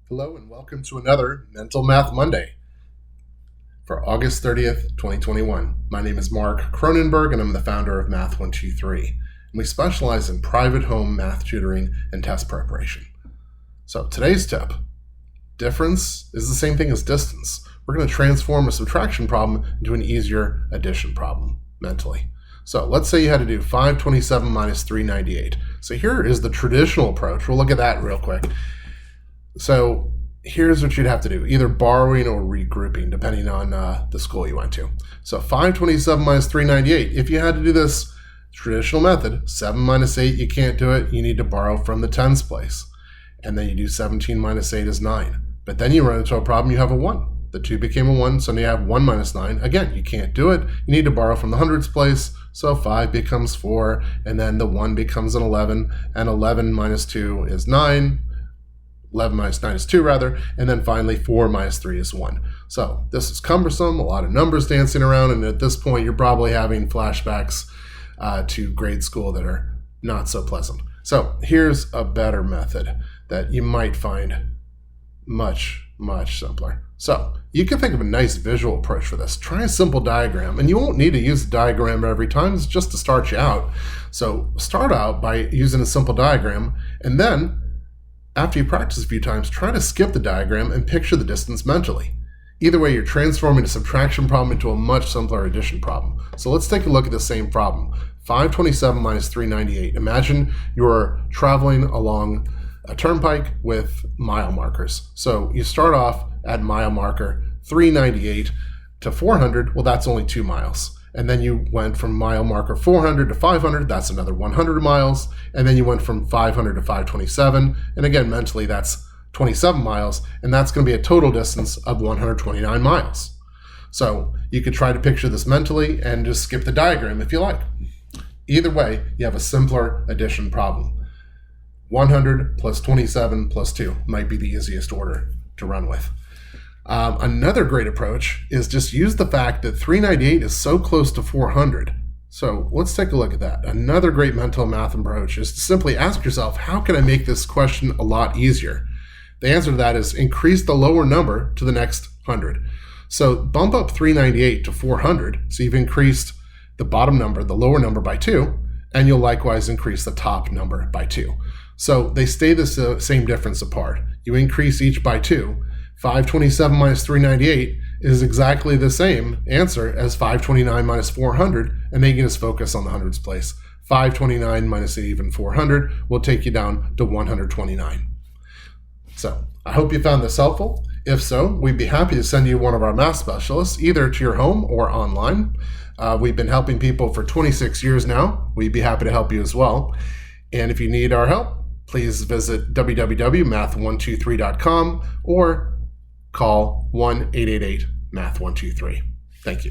Hello and welcome to another Mental Math Monday for August 30th, 2021. My name is Mark Cronenberg and I'm the founder of Math 123. And we specialize in private home math tutoring and test preparation. So today's tip, difference is the same thing as distance. We're going to transform a subtraction problem into an easier addition problem mentally. So let's say you had to do 527 minus 398. So here is the traditional approach. We'll look at that real quick. So here's what you'd have to do, either borrowing or regrouping, depending on the school you went to. So 527 minus 398, if you had to do this traditional method, 7 minus 8, you can't do it. You need to borrow from the tens place. And then you do 17 minus 8 is 9. But then you run into a problem, you have a 1. The 2 became a 1, so now you have 1 minus 9. Again, you can't do it. You need to borrow from the hundreds place. So 5 becomes 4, and then the 1 becomes an 11, and 11 minus 2 is 9. 11 minus 9 is 2 rather, and then finally 4 minus 3 is 1. So this is cumbersome, a lot of numbers dancing around, and at this point you're probably having flashbacks to grade school that are not so pleasant. So here's a better method that you might find much simpler. So you can think of a nice visual approach for this. Try a simple diagram, and you won't need to use the diagram every time. It's just to start you out. So start out by using a simple diagram, and then after you practice a few times, try to skip the diagram and picture the distance mentally. Either way, you're transforming a subtraction problem into a much simpler addition problem. So let's take a look at the same problem. 527 minus 398. Imagine you're traveling along a turnpike with mile markers. So you start off at mile marker 398 to 400. Well, that's only 2 miles. And then you went from mile marker 400 to 500, that's another 100 miles. And then you went from 500 to 527. And again, mentally, that's 27 miles. And that's going to be a total distance of 129 miles. So you could try to picture this mentally and just skip the diagram if you like. Either way, you have a simpler addition problem. 100 plus 27 plus 2 might be the easiest order to run with. Another great approach is just use the fact that 398 is so close to 400. So let's take a look at that. Another great mental math approach is to simply ask yourself, how can I make this question a lot easier? The answer to that is increase the lower number to the next 100. So bump up 398 to 400. So you've increased the bottom number, the lower number by 2, and you'll likewise increase the top number by 2. So they stay the same difference apart. You increase each by 2. 527 minus 398 is exactly the same answer as 529 minus 400, and then you can just focus on the hundreds place. 529 minus even 400 will take you down to 129. So I hope you found this helpful. If so, we'd be happy to send you one of our math specialists, either to your home or online. We've been helping people for 26 years now. We'd be happy to help you as well. And if you need our help, please visit www.math123.com or call 1-888-MATH123. Thank you.